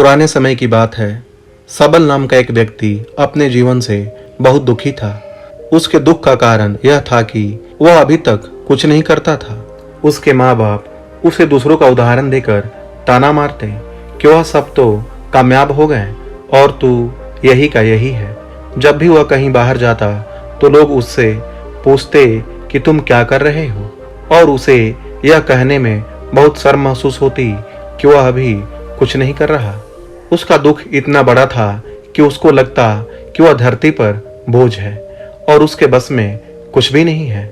पुराने समय की बात है। सबल नाम का एक व्यक्ति अपने जीवन से बहुत दुखी था। उसके दुख का कारण यह था कि वह अभी तक कुछ नहीं करता था। उसके माँ बाप उसे दूसरों का उदाहरण देकर ताना मारते कि वह सब तो कामयाब हो गए और तू यही का यही है। जब भी वह कहीं बाहर जाता तो लोग उससे पूछते कि तुम क्या कर रहे हो, और उसे यह कहने में बहुत शर्म महसूस होती कि वह अभी कुछ नहीं कर रहा। उसका दुख इतना बड़ा था कि उसको लगता कि वह धरती पर बोझ है और उसके बस में कुछ भी नहीं है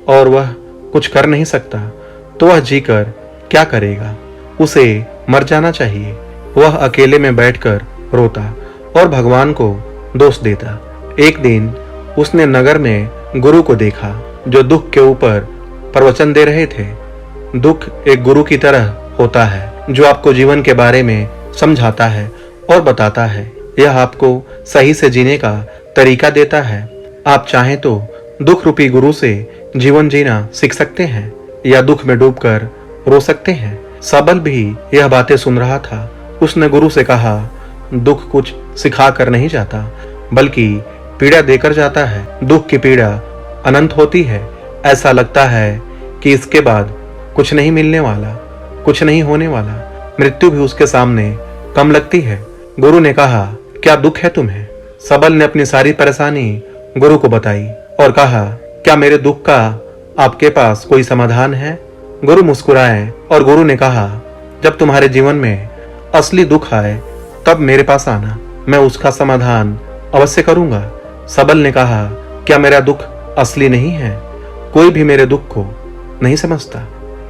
और वह कुछ कर नहीं सकता। तो वह जीकर क्या करेगा? उसे मर जाना चाहिए। वह अकेले में बैठकर रोता और भगवान को दोष देता। एक दिन उसने नगर में गुरु को देखा जो दुख के ऊपर प्रवचन दे रहे थे। दुख एक गुरु की तरह होता है जो आपको जीवन के बारे में समझाता है और बताता है। यह आपको सही से जीने का तरीका देता है। आप चाहें तो दुख रूपी गुरु से जीवन जीना सीख सकते हैं या दुख में डूबकर रो सकते हैं। सबल भी यह बातें सुन रहा था। उसने गुरु से कहा, दुख कुछ सिखा कर नहीं जाता बल्कि पीड़ा देकर जाता है। दुख की पीड़ा अनंत होती है। ऐसा लगता है कि इसके बाद कुछ नहीं मिलने वाला, कुछ नहीं होने वाला। मृत्यु भी उसके सामने कम लगती है। गुरु ने कहा, क्या दुख है तुम्हें? सबल ने अपनी सारी परेशानी गुरु को बताई और कहा, क्या मेरे दुख का आपके पास कोई समाधान है? गुरु मुस्कुराए और गुरु ने कहा, जब तुम्हारे जीवन में असली दुख आए तब मेरे पास आना, मैं उसका समाधान अवश्य करूंगा। सबल ने कहा, क्या मेरा दुख असली नहीं है? कोई भी मेरे दुख को नहीं समझता।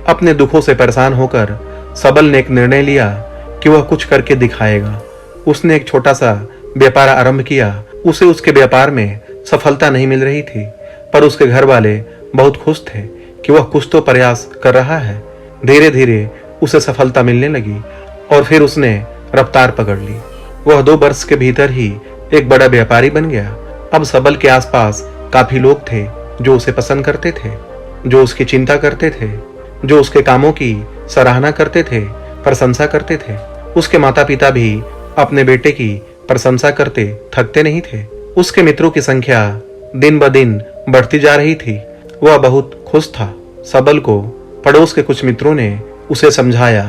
अपने दुखों से परेशान होकर सबल ने एक निर्णय लिया कि वह कुछ करके दिखाएगा। उसने एक छोटा सा व्यापार आरंभ किया। उसे उसके व्यापार में सफलता नहीं मिल रही थी, पर उसके घर वाले बहुत खुश थे कि वह कुछ तो प्रयास कर रहा है। धीरे धीरे उसे सफलता मिलने लगी और फिर उसने रफ्तार पकड़ ली। वह 2 वर्ष के भीतर ही एक बड़ा व्यापारी बन गया। अब सबल के आसपास काफी लोग थे जो उसे पसंद करते थे, जो उसकी चिंता करते थे, जो उसके कामों की सराहना करते थे, प्रशंसा करते थे। उसके माता पिता भी अपने बेटे की प्रशंसा करते थकते नहीं थे। उसके मित्रों की संख्या दिन ब दिन बढ़ती जा रही थी। वह बहुत खुश था। सबल को पड़ोस के कुछ मित्रों ने उसे समझाया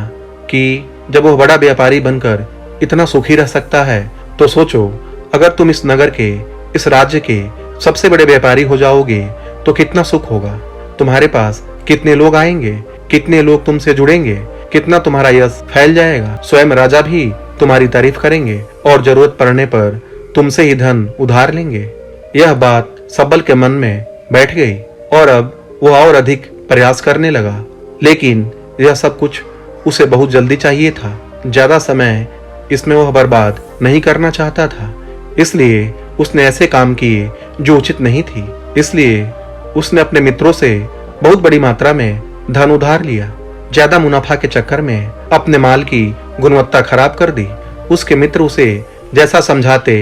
कि जब वह बड़ा व्यापारी बनकर इतना सुखी रह सकता है तो सोचो, अगर तुम इस नगर के, इस राज्य के सबसे बड़े व्यापारी हो जाओगे तो कितना सुख होगा। तुम्हारे पास कितने लोग आएंगे, कितने लोग तुमसे जुड़ेंगे, कितना तुम्हारा यश फैल जाएगा। स्वयं राजा भी तुम्हारी तारीफ करेंगे और जरूरत पड़ने पर तुमसे ही धन उधार लेंगे। यह बात सबल के मन में बैठ गई और अब वह और अधिक प्रयास करने लगा। लेकिन यह सब कुछ उसे बहुत जल्दी चाहिए था। ज्यादा समय इसमें वह बर्बाद नहीं करना चाहता था। इसलिए उसने ऐसे काम किए जो उचित नहीं थी। इसलिए उसने अपने मित्रों से बहुत बड़ी मात्रा में धन उधार लिया। ज्यादा मुनाफा के चक्कर में अपने माल की गुणवत्ता खराब कर दी। उसके मित्र उसे जैसा समझाते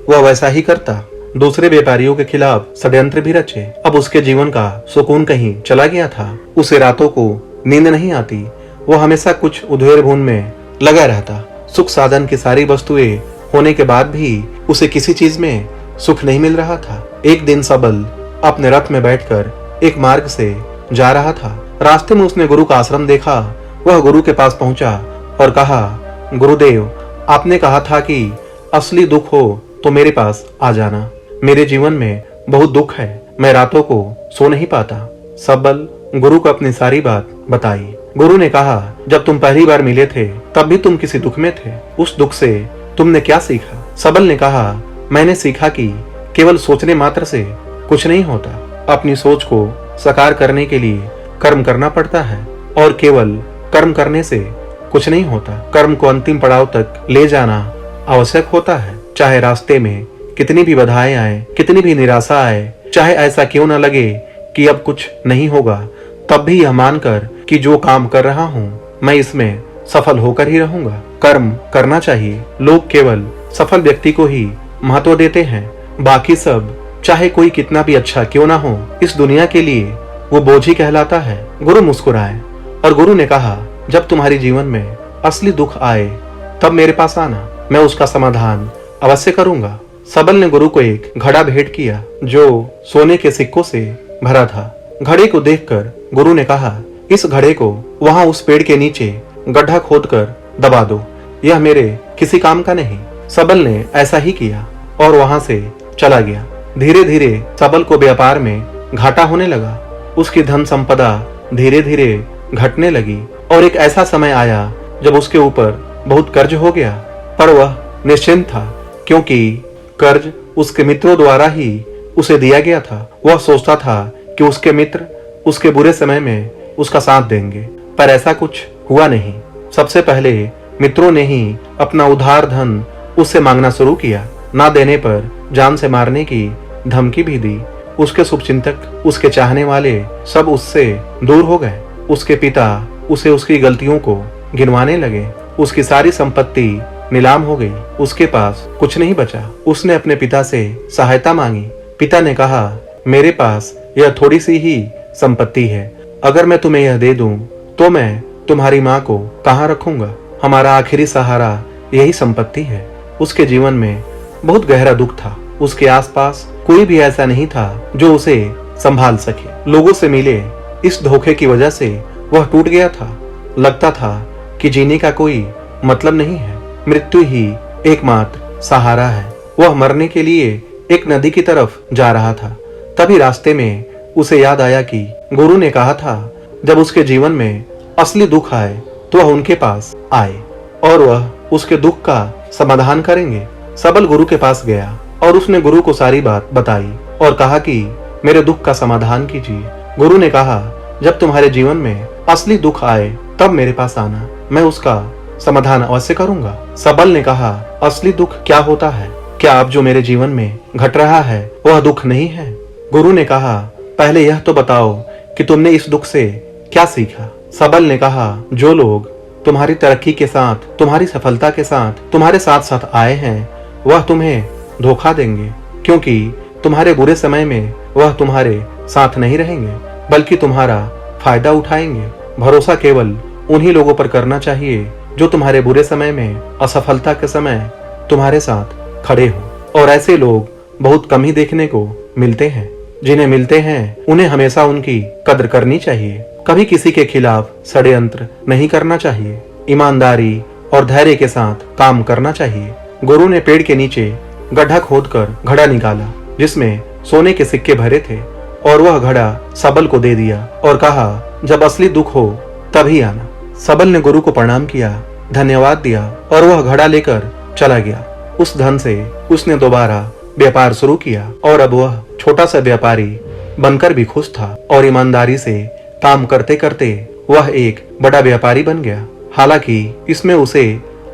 वह वैसा ही करता। दूसरे व्यापारियों के खिलाफ षड्यंत्र भी रचे। अब उसके जीवन का सुकून कहीं चला गया था। उसे रातों को नींद नहीं आती। वह हमेशा कुछ उधेड़-बुन में लगा रहता। सुख साधन की सारी वस्तुएं होने के बाद भी उसे किसी चीज में सुख नहीं मिल रहा था। एक दिन सबल अपने रथ में बैठकर एक मार्ग से जा रहा था। रास्ते में उसने गुरु का आश्रम देखा। वह गुरु के पास पहुंचा और कहा, गुरुदेव, आपने कहा था कि असली दुख हो तो मेरे पास आ जाना। मेरे जीवन में बहुत दुख है। मैं रातों को सो नहीं पाता। सबल गुरु को अपनी सारी बात बताई। गुरु ने कहा, जब तुम पहली बार मिले थे तब भी तुम किसी दुख में थे। उस दुख से तुमने क्या सीखा? सबल ने कहा, मैंने सीखा कि केवल सोचने मात्र से कुछ नहीं होता। अपनी सोच को साकार करने के लिए कर्म करना पड़ता है और केवल कर्म करने से कुछ नहीं होता। कर्म को अंतिम पड़ाव तक ले जाना आवश्यक होता है। चाहे रास्ते में कितनी भी बाधाएं आए, कितनी भी निराशा आए, चाहे ऐसा क्यों न लगे कि अब कुछ नहीं होगा, तब भी यह मानकर कि जो काम कर रहा हूँ मैं इसमें सफल होकर ही रहूंगा। कर्म करना चाहिए। लोग केवल सफल व्यक्ति को ही महत्व देते हैं। बाकी सब, चाहे कोई कितना भी अच्छा क्यों ना हो, इस दुनिया के लिए वो बोझ ही कहलाता है। गुरु मुस्कुराए और गुरु ने कहा, जब तुम्हारे जीवन में असली दुख आए तब मेरे पास आना, मैं उसका समाधान अवश्य करूंगा। सबल ने गुरु को एक घड़ा भेंट किया जो सोने के सिक्कों से भरा था। घड़े को देखकर गुरु ने कहा, इस घड़े को वहां उस पेड़ के नीचे गड्ढा खोदकर दबा दो, यह मेरे किसी काम का नहीं। सबल ने ऐसा ही किया और वहां से चला गया। धीरे धीरे सबल को व्यापार में घाटा होने लगा। उसकी धन संपदा धीरे धीरे घटने लगी और एक ऐसा समय आया जब उसके ऊपर बहुत कर्ज हो गया। पर वह निश्चिंत था क्योंकि कर्ज उसके मित्रों द्वारा ही उसे दिया गया था। वह सोचता था कि उसके मित्र उसके बुरे समय में उसका साथ देंगे, पर ऐसा कुछ हुआ नहीं। सबसे पहले मित्रों ने ही अपना उधार धन उससे मांगना शुरू किया। ना देने पर जान से मारने की धमकी भी दी। उसके शुभचिंतक, उसके चाहने वाले सब उससे दूर हो गए। उसके पिता उसे उसकी गलतियों को गिनवाने लगे। उसकी सारी संपत्ति नीलाम हो गई। उसके पास कुछ नहीं बचा। उसने अपने पिता से सहायता मांगी। पिता ने कहा, मेरे पास यह थोड़ी सी ही संपत्ति है, अगर मैं तुम्हें यह दे दूं तो मैं तुम्हारी माँ को कहाँ रखूंगा? हमारा आखिरी सहारा यही संपत्ति है। उसके जीवन में बहुत गहरा दुख था। उसके आसपास कोई भी ऐसा नहीं था जो उसे संभाल सके। लोगों से मिले इस धोखे की वजह से वह टूट गया था। लगता था कि जीने का कोई मतलब नहीं है, मृत्यु ही एकमात्र सहारा है। वह मरने के लिए एक नदी की तरफ जा रहा था। तभी रास्ते में उसे याद आया कि गुरु ने कहा था, जब उसके जीवन में असली दुख आए तो वह उनके पास आए और वह उसके दुख का समाधान करेंगे। सबल गुरु के पास गया और उसने गुरु को सारी बात बताई और कहा कि मेरे दुख का समाधान कीजिए। गुरु ने कहा, जब तुम्हारे जीवन में असली दुख आए तब मेरे पास आना, मैं उसका समाधान अवश्य करूंगा। सबल ने कहा, असली दुख क्या होता है? क्या अब जो मेरे जीवन में घट रहा है वह दुख नहीं है? गुरु ने कहा, पहले यह तो बताओ कि तुमने इस दुख से क्या सीखा? सबल ने कहा, जो लोग तुम्हारी तरक्की के साथ, तुम्हारी सफलता के साथ, तुम्हारे साथ साथ आए हैं वह तुम्हें धोखा देंगे, क्योंकि तुम्हारे बुरे समय में वह तुम्हारे साथ नहीं रहेंगे बल्कि तुम्हारा फायदा उठाएंगे। भरोसा केवल उन्हीं लोगों पर करना चाहिए जो तुम्हारे बुरे समय में, असफलता के समय तुम्हारे साथ खड़े हो। और ऐसे लोग बहुत कम ही देखने को मिलते हैं। जिन्हें मिलते हैं उन्हें हमेशा उनकी कद्र करनी चाहिए। कभी किसी के खिलाफ षड्यंत्र नहीं करना चाहिए। ईमानदारी और धैर्य के साथ काम करना चाहिए। गुरु ने पेड़ के नीचे गड्ढा खोदकर घड़ा निकाला जिसमें सोने के सिक्के भरे थे और वह घड़ा सबल को दे दिया और कहा, जब असली दुख हो तभी आना। सबल ने गुरु को प्रणाम किया, धन्यवाद दिया और वह घड़ा लेकर चला गया। उस धन से उसने दोबारा व्यापार शुरू किया और अब वह छोटा सा व्यापारी बनकर भी खुश था और ईमानदारी से काम करते करते वह एक बड़ा व्यापारी बन गया। हालांकि इसमें उसे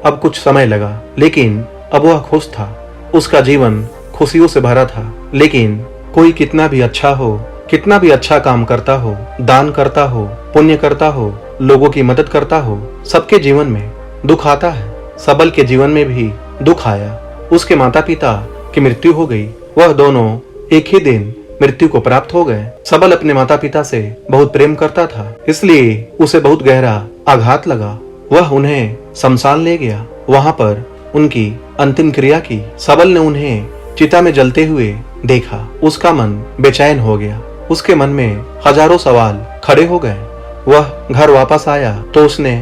अब कुछ समय लगा, लेकिन अब वह खुश था। उसका जीवन खुशियों से भरा था। लेकिन कोई कितना भी अच्छा हो, कितना भी अच्छा काम करता हो, दान करता हो, पुण्य करता हो, लोगों की मदद करता हो, सबके जीवन में दुख आता है। सबल के जीवन में भी दुख आया। उसके माता पिता की मृत्यु हो गई। वह दोनों एक ही दिन मृत्यु को प्राप्त हो गए। सबल अपने माता पिता से बहुत प्रेम करता था, इसलिए उसे बहुत गहरा आघात लगा। वह उन्हें शमशान ले गया। वहां पर उनकी अंतिम क्रिया की। सबल ने उन्हें चिता में जलते हुए देखा। उसका मन बेचैन हो गया। उसके मन में हजारों सवाल खड़े हो गए। वह घर वापस आया तो उसने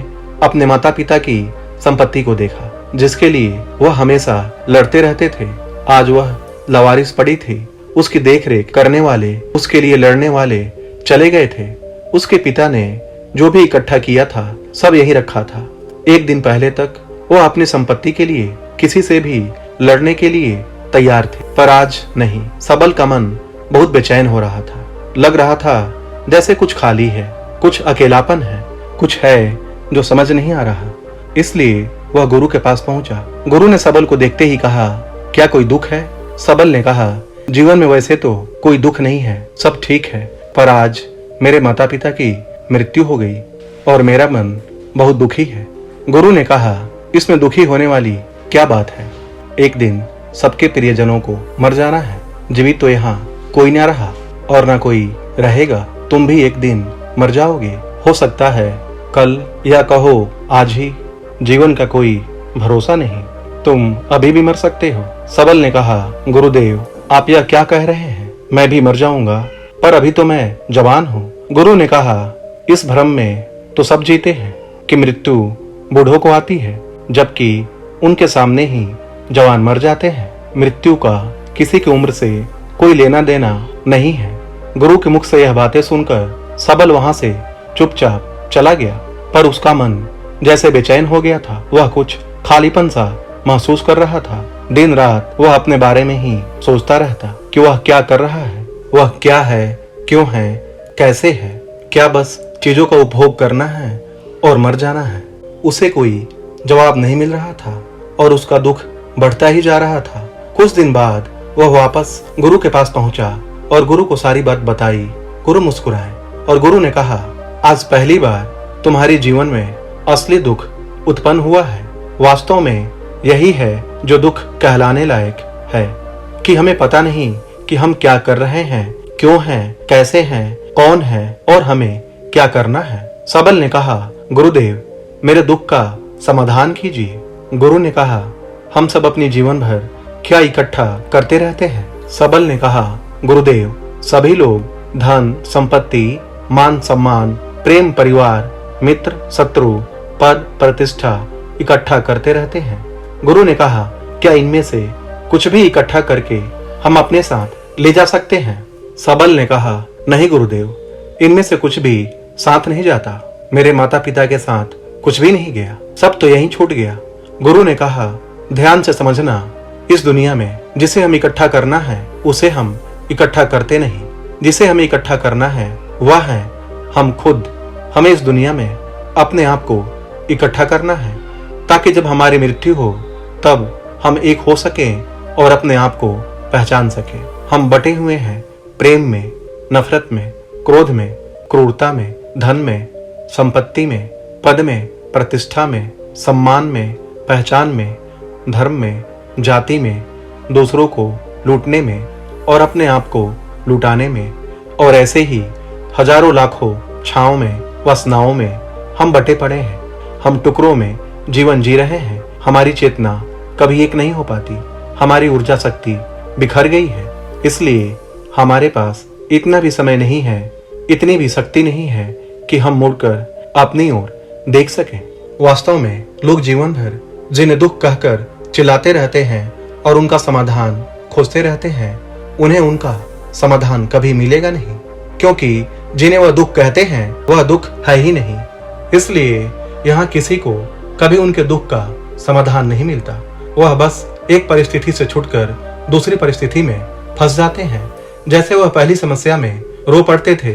अपने माता पिता की संपत्ति को देखा जिसके लिए वह हमेशा लड़ते रहते थे। आज वह लवारिस पड़ी थी। उसकी देखरेख करने वाले, उसके लिए लड़ने वाले चले गए थे। उसके पिता ने जो भी इकट्ठा किया था सब यही रखा था। एक दिन पहले तक वह अपनी संपत्ति के लिए किसी से भी लड़ने के लिए तैयार थे, पर आज नहीं। सबल का मन बहुत बेचैन हो रहा था। लग रहा था जैसे कुछ खाली है, कुछ अकेलापन है, कुछ है जो समझ नहीं आ रहा। इसलिए वह गुरु के पास पहुंचा। गुरु ने सबल को देखते ही कहा, क्या कोई दुख है? सबल ने कहा, जीवन में वैसे तो कोई दुख नहीं है, सब ठीक है, पर आज मेरे माता पिता की मृत्यु हो गई और मेरा मन बहुत दुखी है। गुरु ने कहा, इसमें दुखी होने वाली क्या बात है? एक दिन सबके प्रियजनों को मर जाना है। जीवित तो यहाँ कोई ना रहा और ना कोई रहेगा। तुम भी एक दिन मर जाओगे। हो सकता है कल या कहो आज ही। जीवन का कोई भरोसा नहीं, तुम अभी भी मर सकते हो। सबल ने कहा, गुरुदेव आप यह क्या कह रहे हैं? मैं भी मर जाऊंगा, पर अभी तो मैं जवान हूँ। गुरु ने कहा, इस भ्रम में तो सब जीते हैं कि मृत्यु बूढ़ों को आती है, जबकि उनके सामने ही जवान मर जाते हैं। मृत्यु का किसी की उम्र से कोई लेना देना नहीं है। गुरु के मुख से यह बातें सुनकर सबल वहां से चुपचाप चला गया, पर उसका मन जैसे बेचैन हो गया था। वह कुछ खालीपन सा महसूस कर रहा था। दिन रात वह अपने बारे में ही सोचता रहता कि वह क्या कर रहा है, वह क्या है, क्यों है, कैसे है। क्या बस चीजों का उपभोग करना है और मर जाना है? उसे कोई जवाब नहीं मिल रहा था और उसका दुख बढ़ता ही जा रहा था। कुछ दिन बाद वह वापस गुरु के पास पहुंचा और गुरु को सारी बात बताई। गुरु मुस्कुराए और गुरु ने कहा, आज पहली बार तुम्हारे जीवन में असली दुख उत्पन्न हुआ है। वास्तव में यही है जो दुख कहलाने लायक है, कि हमें पता नहीं कि हम क्या कर रहे हैं, क्यों हैं, कैसे हैं, कौन है और हमें क्या करना है। सबल ने कहा, गुरुदेव मेरे दुख का समाधान कीजिए। गुरु ने कहा, हम सब अपनी जीवन भर क्या इकट्ठा करते रहते हैं? सबल ने कहा, गुरुदेव सभी लोग धन, संपत्ति, मान सम्मान, प्रेम, परिवार, मित्र, शत्रु, पद, प्रतिष्ठा इकट्ठा करते रहते हैं। गुरु ने कहा, क्या इनमें से कुछ भी इकट्ठा करके हम अपने साथ ले जा सकते हैं? सबल ने कहा, नहीं गुरुदेव, इनमें से कुछ भी साथ नहीं जाता। मेरे माता पिता के साथ कुछ भी नहीं गया, सब तो यहीं छूट गया। गुरु ने कहा, ध्यान से समझना, इस दुनिया में जिसे हम इकट्ठा करना है उसे हम इकट्ठा करते नहीं। जिसे हमें इकट्ठा करना है वह है हम खुद। हमें इस दुनिया में अपने आप को इकट्ठा करना है, ताकि जब हमारी मृत्यु हो तब हम एक हो सकें और अपने आप को पहचान सकें। हम बटे हुए हैं प्रेम में, नफरत में, क्रोध में, क्रूरता में, धन में, संपत्ति में, पद में, प्रतिष्ठा में, सम्मान में, पहचान में, धर्म में, जाति में, दूसरों को लूटने में और अपने आप को लुटाने में, और ऐसे ही हजारों लाखों छाओं में, वासनाओं में हम बटे पड़े हैं। हम टुकड़ों में जीवन जी रहे हैं। हमारी चेतना कभी एक नहीं हो पाती। हमारी ऊर्जा शक्ति बिखर गई है, इसलिए हमारे पास इतना भी समय नहीं है, इतनी भी शक्ति नहीं है कि हम मुड़कर अपनी ओर देख सकें। वास्तव में लोग जीवन भर जिन्हें दुख कहकर चिल्लाते रहते हैं और उनका समाधान खोजते रहते हैं, उन्हें उनका समाधान कभी मिलेगा नहीं, क्योंकि जिन्हें वह दुख कहते हैं वह दुख है ही नहीं। इसलिए यहाँ किसी को कभी उनके दुख का समाधान नहीं मिलता। वह बस एक परिस्थिति से छूटकर दूसरी परिस्थिति में फंस जाते हैं। जैसे वह पहली समस्या में रो पड़ते थे,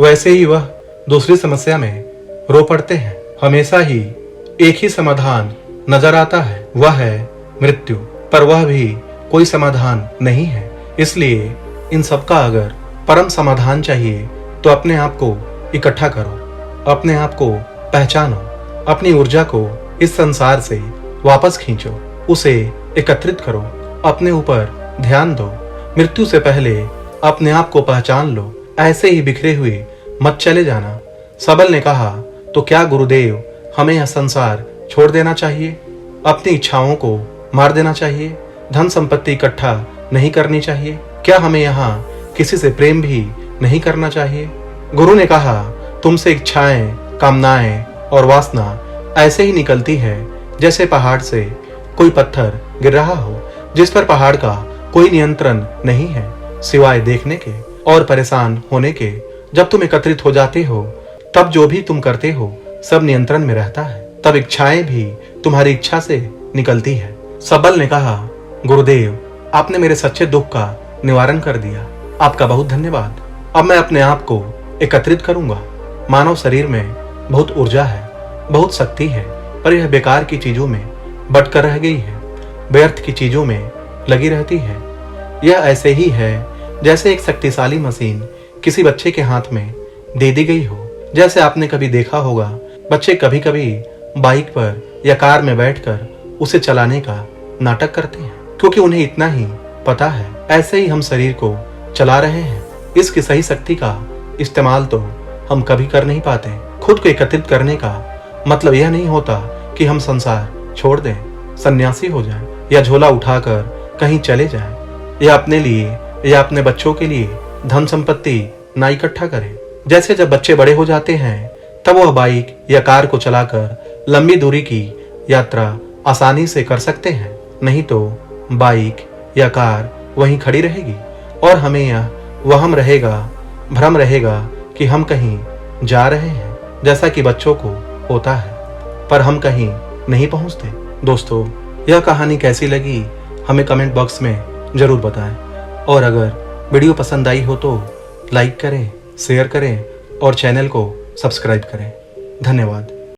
वैसे ही वह दूसरी समस्या में रो पड़ते हैं। हमेशा ही एक ही समाधान नजर आता है, वह है मृत्यु, पर वह भी कोई समाधान नहीं है। इसलिए इन सबका अगर परम समाधान चाहिए तो अपने आप को इकट्ठा करो, अपने आप को पहचानो, अपनी ऊर्जा को इस संसार से वापस खींचो, उसे एकत्रित करो, अपने ऊपर ध्यान दो। मृत्यु से पहले अपने आप को पहचान लो, ऐसे ही बिखरे हुए मत चले जाना। सबल ने कहा, तो क्या गुरुदेव हमें यह संसार छोड़ देना चाहिए? अपनी इच्छाओं को मार देना चाहिए? धन संपत्ति इकट्ठा नहीं करनी चाहिए? क्या हमें यहाँ किसी से प्रेम भी नहीं करना चाहिए? गुरु ने कहा, तुमसे इच्छाएं, कामनाएं और वासना ऐसे ही निकलती है जैसे पहाड़ से कोई पत्थर गिर रहा हो, जिस पर पहाड़ का कोई नियंत्रण नहीं है सिवाय देखने के और परेशान होने के। जब तुम एकत्रित हो जाते हो तब जो भी तुम करते हो सब नियंत्रण में रहता है, तब इच्छाएं भी तुम्हारी इच्छा से निकलती है। सबल ने कहा, गुरुदेव आपने मेरे सच्चे दुख का निवारण कर दिया, आपका बहुत धन्यवाद। अब मैं अपने आप को एकत्रित करूंगा। मानव शरीर में बहुत ऊर्जा है, बहुत शक्ति है, पर यह बेकार की चीजों में बटकर रह गई है, व्यर्थ की चीजों में लगी रहती है। यह ऐसे ही है जैसे एक शक्तिशाली मशीन किसी बच्चे के हाथ में दे दी गई हो। जैसे आपने कभी देखा होगा, बच्चे कभी कभी बाइक पर या कार में बैठकर उसे चलाने का नाटक करते हैं, क्योंकि उन्हें इतना ही पता है। ऐसे ही हम शरीर को चला रहे हैं। इसकी सही शक्ति का इस्तेमाल तो हम कभी कर नहीं पाते। खुद को एकत्रित करने का मतलब यह नहीं होता कि हम संसार छोड़ दें। सन्यासी हो जाएं या झोला उठाकर कहीं चले जाएं या अपने लिए या अपने बच्चों के लिए धन संपत्ति ना इकट्ठा करें। जैसे जब बच्चे बड़े हो जाते हैं तब वह बाइक या कार को चलाकर लंबी दूरी की यात्रा आसानी से कर सकते हैं, नहीं तो बाइक या कार वहीं खड़ी रहेगी और हमें यह भ्रम रहेगा कि हम कहीं जा रहे हैं, जैसा कि बच्चों को होता है, पर हम कहीं नहीं पहुंचते। दोस्तों, यह कहानी कैसी लगी हमें कमेंट बॉक्स में जरूर बताएं और अगर वीडियो पसंद आई हो तो लाइक करें, शेयर करें और चैनल को सब्सक्राइब करें। धन्यवाद।